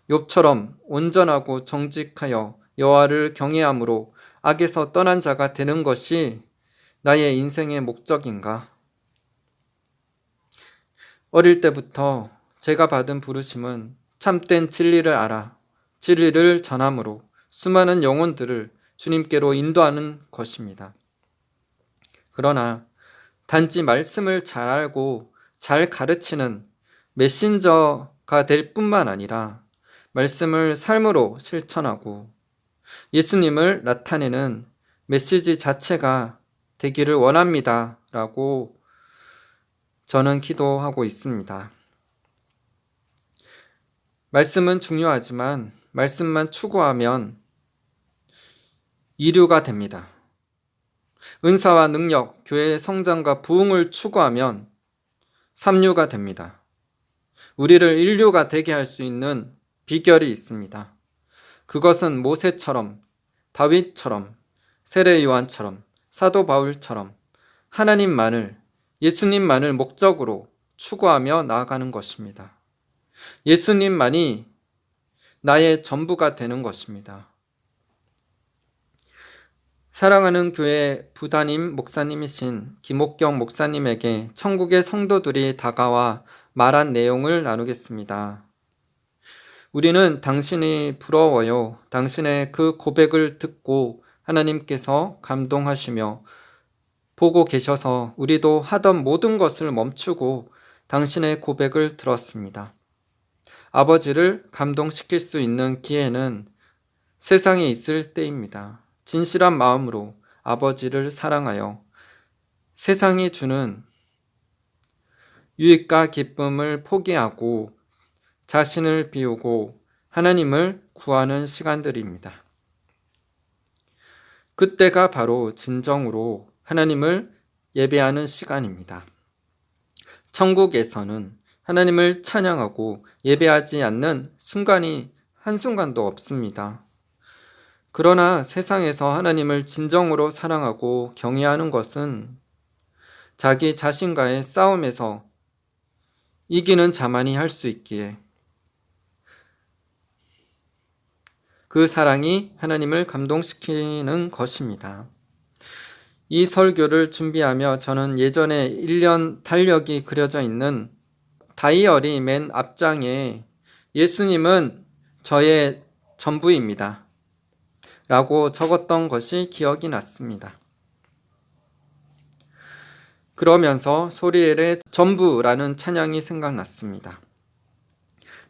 [SPEAKER 1] 욥처럼 온전하고 정직하여 여호와를 경외함으로 악에서 떠난 자가 되는 것이 나의 인생의 목적인가? 어릴 때부터 제가 받은 부르심은 참된 진리를 알아 진리를 전함으로 수많은 영혼들을 주님께로 인도하는 것입니다. 그러나 단지 말씀을 잘 알고 잘 가르치는 메신저가 될 뿐만 아니라 말씀을 삶으로 실천하고 예수님을 나타내는 메시지 자체가 되기를 원합니다. 라고 저는 기도하고 있습니다. 말씀은 중요하지만 말씀만 추구하면 이류가 됩니다. 은사와 능력, 교회의 성장과 부흥을 추구하면 삼류가 됩니다. 우리를 인류가 되게 할 수 있는 비결이 있습니다. 그것은 모세처럼, 다윗처럼, 세례 요한처럼, 사도 바울처럼 하나님만을, 예수님만을 목적으로 추구하며 나아가는 것입니다. 예수님만이 나의 전부가 되는 것입니다. 사랑하는 교회 부담임 목사님이신 김옥경 목사님에게 천국의 성도들이 다가와 말한 내용을 나누겠습니다. 우리는 당신이 부러워요. 당신의 그 고백을 듣고 하나님께서 감동하시며 보고 계셔서 우리도 하던 모든 것을 멈추고 당신의 고백을 들었습니다. 아버지를 감동시킬 수 있는 기회는 세상에 있을 때입니다. 진실한 마음으로 아버지를 사랑하여 세상이 주는 유익과 기쁨을 포기하고 자신을 비우고 하나님을 구하는 시간들입니다. 그때가 바로 진정으로 하나님을 예배하는 시간입니다. 천국에서는 하나님을 찬양하고 예배하지 않는 순간이 한순간도 없습니다. 그러나 세상에서 하나님을 진정으로 사랑하고 경외하는 것은 자기 자신과의 싸움에서 이기는 자만이 할 수 있기에 그 사랑이 하나님을 감동시키는 것입니다. 이 설교를 준비하며 저는 예전에 1년 달력이 그려져 있는 다이어리 맨 앞장에 예수님은 저의 전부입니다. 라고 적었던 것이 기억이 났습니다. 그러면서 소리엘의 전부라는 찬양이 생각났습니다.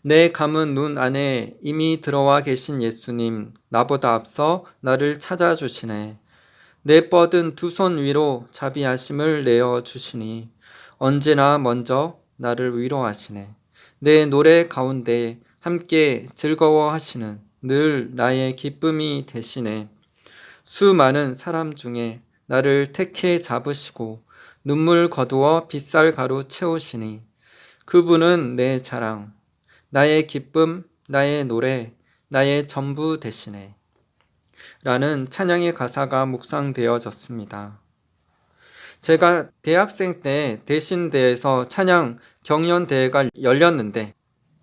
[SPEAKER 1] 내 감은 눈 안에 이미 들어와 계신 예수님, 나보다 앞서 나를 찾아주시네. 내 뻗은 두 손 위로 자비하심을 내어주시니 언제나 먼저 나를 위로하시네. 내 노래 가운데 함께 즐거워하시는 늘 나의 기쁨이 되시네. 수많은 사람 중에 나를 택해 잡으시고 눈물 거두어 빗살 가루 채우시니 그분은 내 자랑, 나의 기쁨, 나의 노래, 나의 전부 되시네. 라는 찬양의 가사가 묵상되어졌습니다. 제가 대학생 때 대신대에서 찬양 경연대회가 열렸는데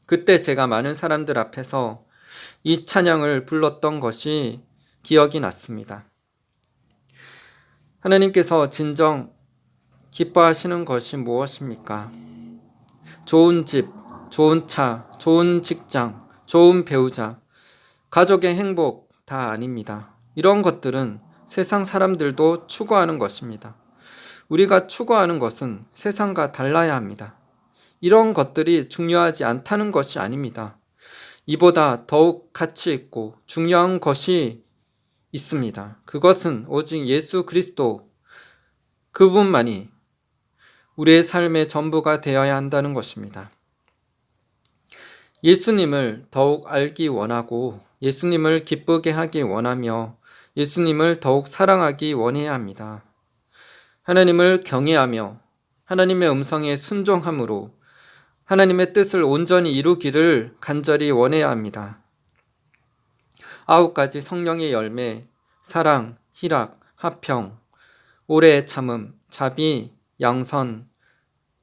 [SPEAKER 1] 그때 제가 많은 사람들 앞에서 이 찬양을 불렀던 것이 기억이 났습니다. 하나님께서 진정 기뻐하시는 것이 무엇입니까? 좋은 집, 좋은 차, 좋은 직장, 좋은 배우자, 가족의 행복, 다 아닙니다. 이런 것들은 세상 사람들도 추구하는 것입니다. 우리가 추구하는 것은 세상과 달라야 합니다. 이런 것들이 중요하지 않다는 것이 아닙니다. 이보다 더욱 가치 있고 중요한 것이 있습니다. 그것은 오직 예수 그리스도 그분만이 우리의 삶의 전부가 되어야 한다는 것입니다. 예수님을 더욱 알기 원하고 예수님을 기쁘게 하기 원하며 예수님을 더욱 사랑하기 원해야 합니다. 하나님을 경외하며 하나님의 음성에 순종함으로 하나님의 뜻을 온전히 이루기를 간절히 원해야 합니다. 9가지 성령의 열매, 사랑, 희락, 화평, 오래 참음, 자비, 양선,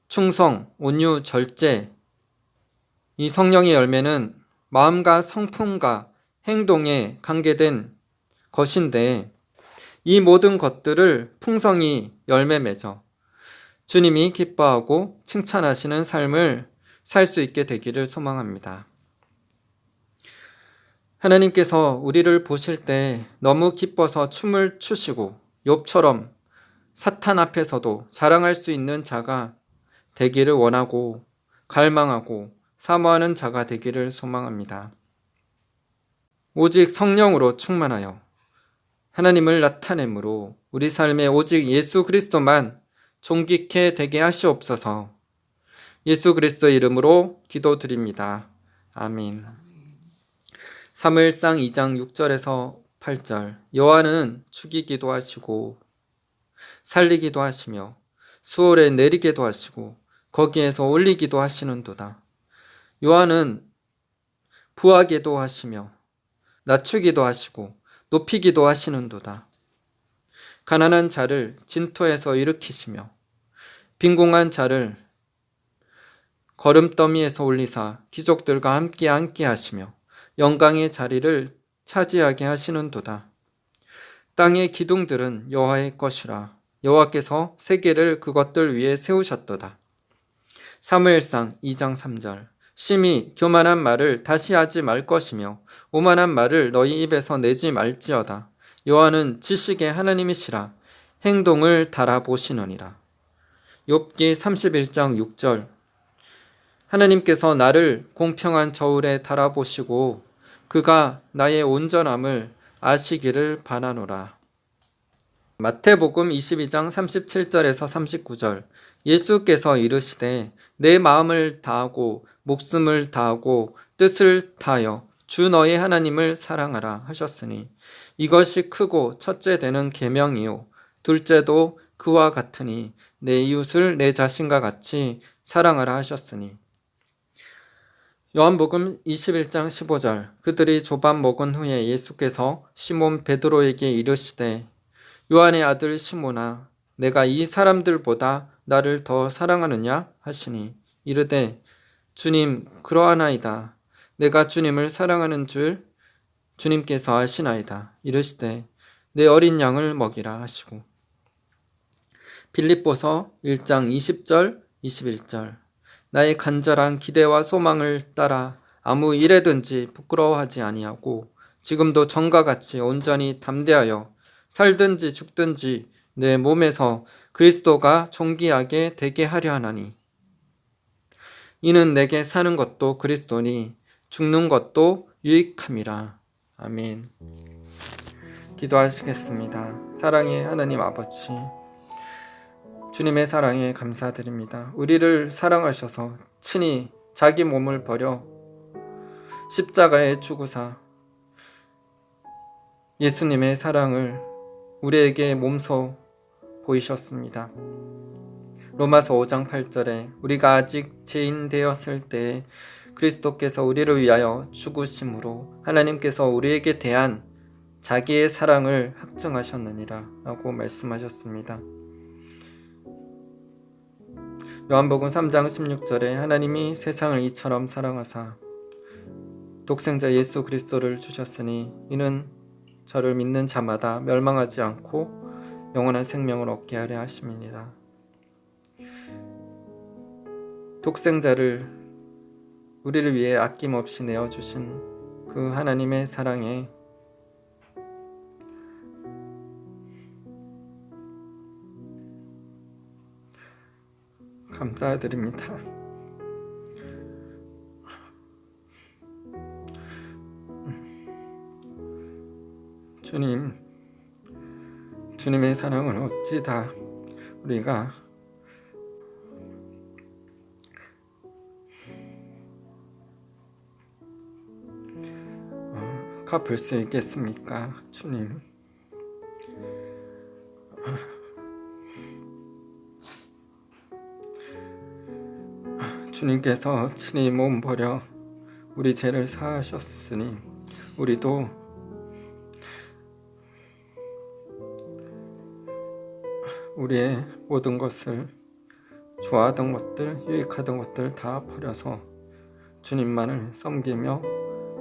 [SPEAKER 1] 충성, 온유, 절제. 이 성령의 열매는 마음과 성품과 행동에 관계된 것인데 이 모든 것들을 풍성히 열매 맺어 주님이 기뻐하고 칭찬하시는 삶을 살 수 있게 되기를 소망합니다. 하나님께서 우리를 보실 때 너무 기뻐서 춤을 추시고 욥처럼 사탄 앞에서도 자랑할 수 있는 자가 되기를 원하고 갈망하고 사모하는 자가 되기를 소망합니다. 오직 성령으로 충만하여 하나님을 나타내므로 우리 삶에 오직 예수 그리스도만 존귀케 되게 하시옵소서. 예수 그리스도의 이름으로 기도드립니다. 아멘. 사무엘상 2장 6절에서 8절. 여호와는 죽이기도 하시고 살리기도 하시며 수월에 내리기도 하시고 거기에서 올리기도 하시는도다. 여호와는 부하게도 하시며 낮추기도 하시고 높이기도 하시는도다. 가난한 자를 진토에서 일으키시며 빈궁한 자를 거름더미에서 올리사 귀족들과 함께 앉게 하시며 영광의 자리를 차지하게 하시는도다. 땅의 기둥들은 여호와의 것이라. 여호와께서 세계를 그것들 위에 세우셨도다. 사무엘상 2장 3절. 심히 교만한 말을 다시 하지 말 것이며 오만한 말을 너희 입에서 내지 말지어다. 여호와는 지식의 하나님이시라. 행동을 달아보시느니라. 욥기 31장 6절. 하나님께서 나를 공평한 저울에 달아보시고 그가 나의 온전함을 아시기를 바라노라. 마태복음 22장 37절에서 39절. 예수께서 이르시되 내 마음을 다하고 목숨을 다하고 뜻을 다하여 주 너의 하나님을 사랑하라 하셨으니 이것이 크고 첫째 되는 계명이요 둘째도 그와 같으니 내 이웃을 내 자신과 같이 사랑하라 하셨으니. 요한복음 21장 15절. 그들이 조밥 먹은 후에 예수께서 시몬 베드로에게 이르시되 요한의 아들 시몬아 내가 이 사람들보다 나를 더 사랑하느냐 하시니 이르되 주님 그러하나이다. 내가 주님을 사랑하는 줄 주님께서 아시나이다. 이르시되 내 어린 양을 먹이라 하시고. 빌립보서 1장 20절 21절. 나의 간절한 기대와 소망을 따라 아무 일에든지 부끄러워하지 아니하고 지금도 전과 같이 온전히 담대하여 살든지 죽든지 내 몸에서 그리스도가 존귀하게 되게 하려 하나니 이는 내게 사는 것도 그리스도니 죽는 것도 유익함이라. 아멘. 기도하시겠습니다. 사랑의 하나님 아버지, 주님의 사랑에 감사드립니다. 우리를 사랑하셔서 친히 자기 몸을 버려 십자가에 죽으사 예수님의 사랑을 우리에게 몸소 보이셨습니다. 로마서 5장 8절에 우리가 아직 죄인 되었을 때 그리스도께서 우리를 위하여 죽으심으로 하나님께서 우리에게 대한 자기의 사랑을 확증하셨느니라 라고 말씀하셨습니다. 요한복음 3장 16절에 하나님이 세상을 이처럼 사랑하사 독생자 예수 그리스도를 주셨으니 이는 저를 믿는 자마다 멸망하지 않고 영원한 생명을 얻게 하려 하심이니라. 독생자를 우리를 위해 아낌없이 내어주신 그 하나님의 사랑에 감사드립니다. 주님의 사랑을 어찌 다 우리가 갚을 수 있겠습니까? 주님께서 친히 몸 버려 우리 죄를 사하셨으니 우리도 우리의 모든 것을, 좋아하던 것들, 유익하던 것들 다 버려서 주님만을 섬기며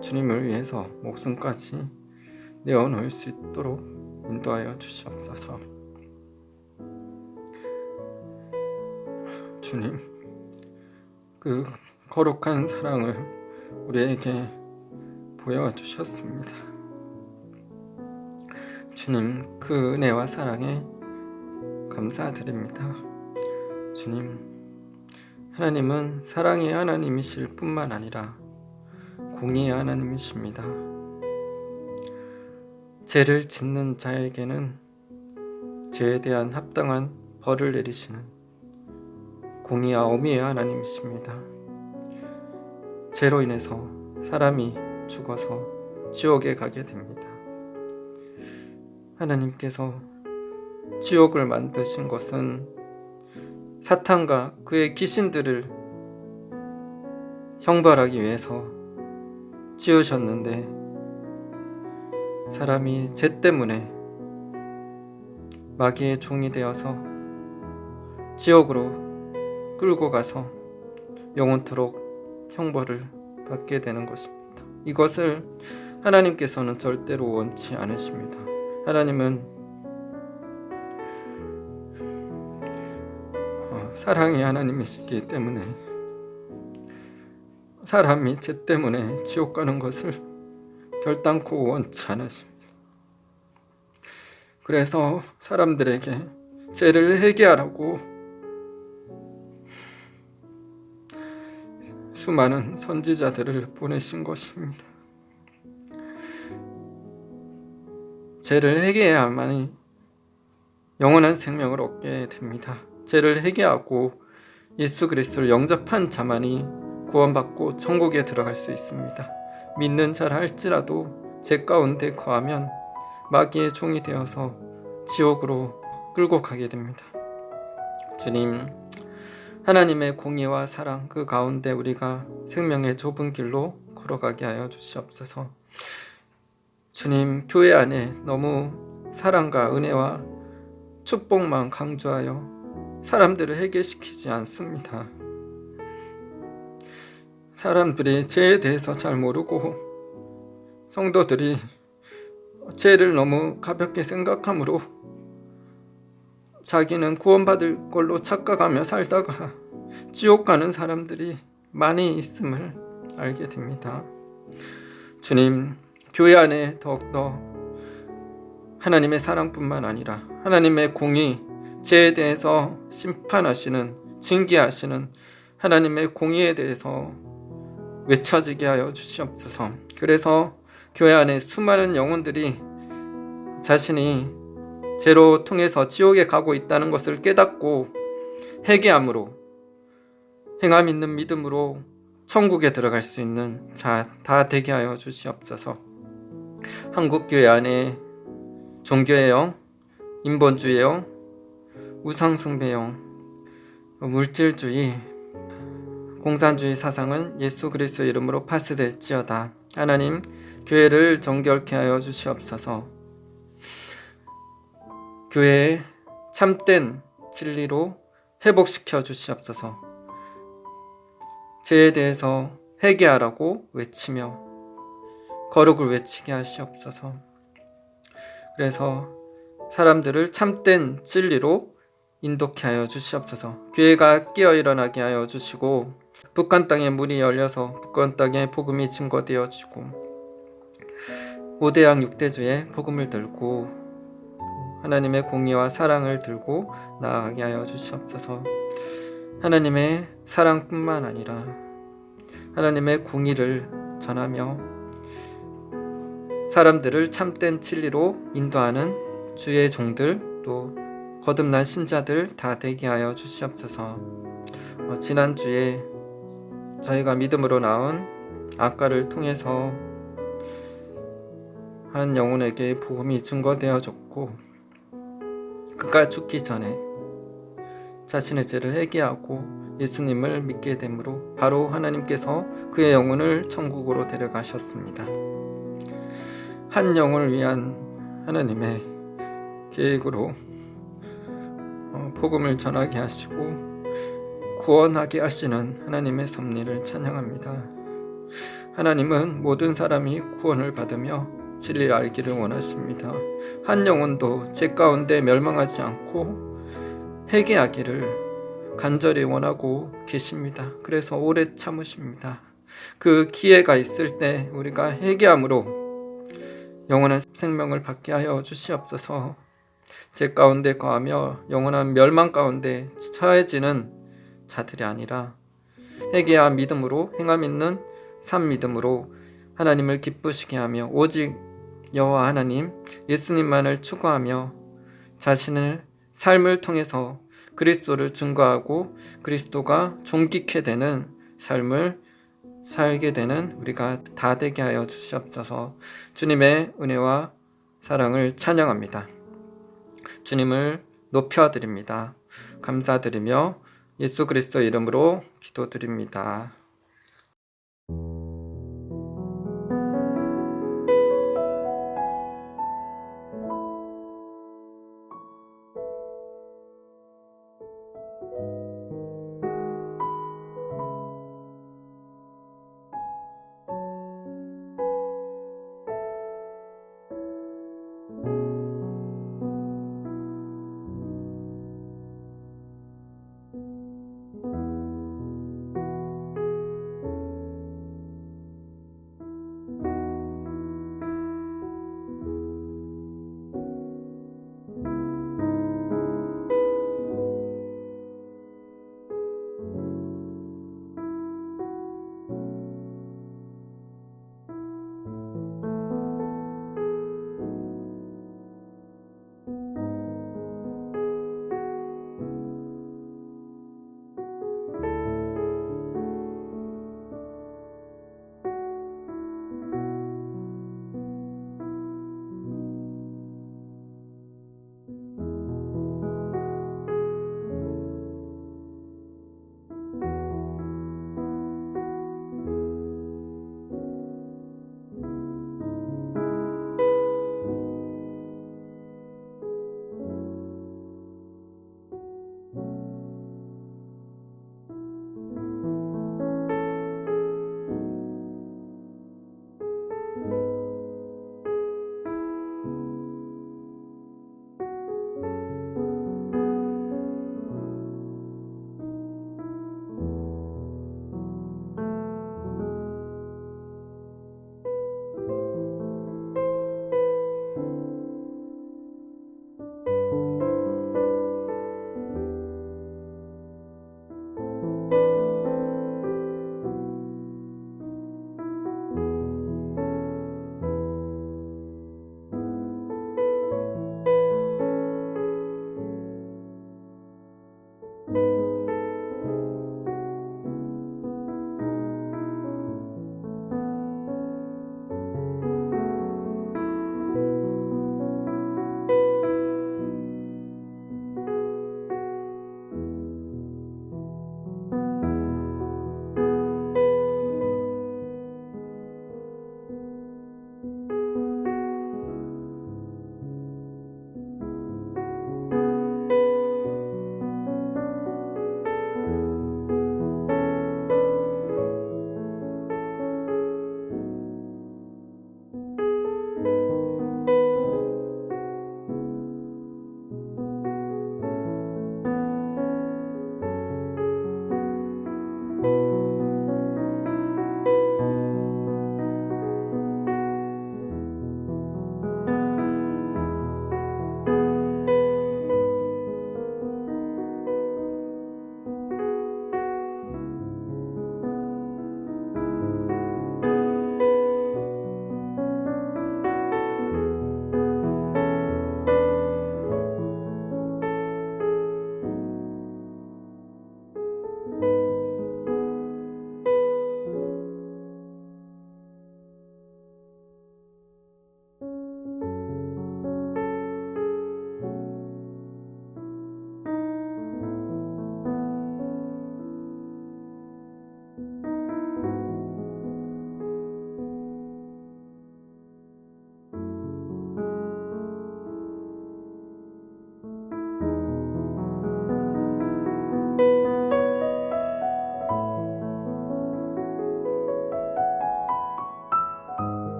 [SPEAKER 1] 주님을 위해서 목숨까지 내어놓을 수 있도록 인도하여 주시옵소서. 주님, 그 거룩한 사랑을 우리에게 보여주셨습니다. 주님, 그 은혜와 사랑에 감사드립니다. 주님, 하나님은 사랑의 하나님이실 뿐만 아니라 공의의 하나님이십니다. 죄를 짓는 자에게는 죄에 대한 합당한 벌을 내리시는 공의와 어미의 하나님이십니다. 죄로 인해서 사람이 죽어서 지옥에 가게 됩니다. 하나님께서 지옥을 만드신 것은 사탄과 그의 귀신들을 형벌하기 위해서 지으셨는데, 사람이 죄 때문에 마귀의 종이 되어서 지옥으로 끌고 가서 영원토록 형벌을 받게 되는 것입니다. 이것을 하나님께서는 절대로 원치 않으십니다. 하나님은 사랑의 하나님이시기 때문에 사람이 죄 때문에 지옥 가는 것을 결단코 원치 않으십니다. 그래서 사람들에게 죄를 회개하라고 수많은 선지자들을 보내신 것입니다. 죄를 회개해야만이 영원한 생명을 얻게 됩니다. 죄를 회개하고 예수 그리스도를 영접한 자만이 구원받고 천국에 들어갈 수 있습니다. 믿는 자라 할지라도 죄 가운데 거하면 마귀의 종이 되어서 지옥으로 끌고 가게 됩니다. 주님, 하나님의 공의와 사랑 그 가운데 우리가 생명의 좁은 길로 걸어가게 하여 주시옵소서. 주님, 교회 안에 너무 사랑과 은혜와 축복만 강조하여 사람들을 회개시키지 않습니다. 사람들이 죄에 대해서 잘 모르고 성도들이 죄를 너무 가볍게 생각하므로 자기는 구원받을 걸로 착각하며 살다가 지옥 가는 사람들이 많이 있음을 알게 됩니다. 주님, 교회 안에 더욱더 하나님의 사랑뿐만 아니라 하나님의 공의, 죄에 대해서 심판하시는, 징계하시는 하나님의 공의에 대해서 외쳐지게 하여 주시옵소서. 그래서 교회 안에 수많은 영혼들이 자신이 죄로 통해서 지옥에 가고 있다는 것을 깨닫고 회개함으로, 행함 있는 믿음으로 천국에 들어갈 수 있는 자 다 되게 하여 주시옵소서. 한국교회 안에 종교의 영, 인본주의 영, 우상숭배형, 물질주의, 공산주의 사상은 예수 그리스도의 이름으로 파스될지어다. 하나님, 교회를 정결케 하여 주시옵소서. 교회에 참된 진리로 회복시켜 주시옵소서. 죄에 대해서 회개하라고 외치며 거룩을 외치게 하시옵소서. 그래서 사람들을 참된 진리로 인도케 하여 주시옵소서. 교회가 깨어 일어나게 하여 주시고 북한 땅에 문이 열려서 북한 땅에 복음이 증거되어지고 5대양 6대주의 복음을 들고 하나님의 공의와 사랑을 들고 나아가게 하여 주시옵소서. 하나님의 사랑뿐만 아니라 하나님의 공의를 전하며 사람들을 참된 진리로 인도하는 주의 종들, 또 거듭난 신자들 다 되게 하여 주시옵소서. 지난주에 저희가 믿음으로 나온 아까를 통해서 한 영혼에게 복음이 증거되어졌고, 그가 죽기 전에 자신의 죄를 회개하고 예수님을 믿게 되므로 바로 하나님께서 그의 영혼을 천국으로 데려가셨습니다. 한 영혼을 위한 하나님의 계획으로 복음을 전하게 하시고 구원하게 하시는 하나님의 섭리를 찬양합니다. 하나님은 모든 사람이 구원을 받으며 진리를 알기를 원하십니다. 한 영혼도 죄 가운데 멸망하지 않고 회개하기를 간절히 원하고 계십니다. 그래서 오래 참으십니다. 그 기회가 있을 때 우리가 회개함으로 영원한 생명을 받게 하여 주시옵소서. 죄 가운데 거하며 영원한 멸망 가운데 처해지는 자들이 아니라 회개와 믿음으로 행함 있는 산 믿음으로 하나님을 기쁘시게 하며 오직 여호와 하나님 예수님만을 추구하며 자신의 삶을 통해서 그리스도를 증거하고 그리스도가 존귀케 되는 삶을 살게 되는 우리가 다 되게 하여 주시옵소서. 주님의 은혜와 사랑을 찬양합니다. 주님을 높여드립니다. 감사드리며 예수 그리스도 이름으로 기도드립니다.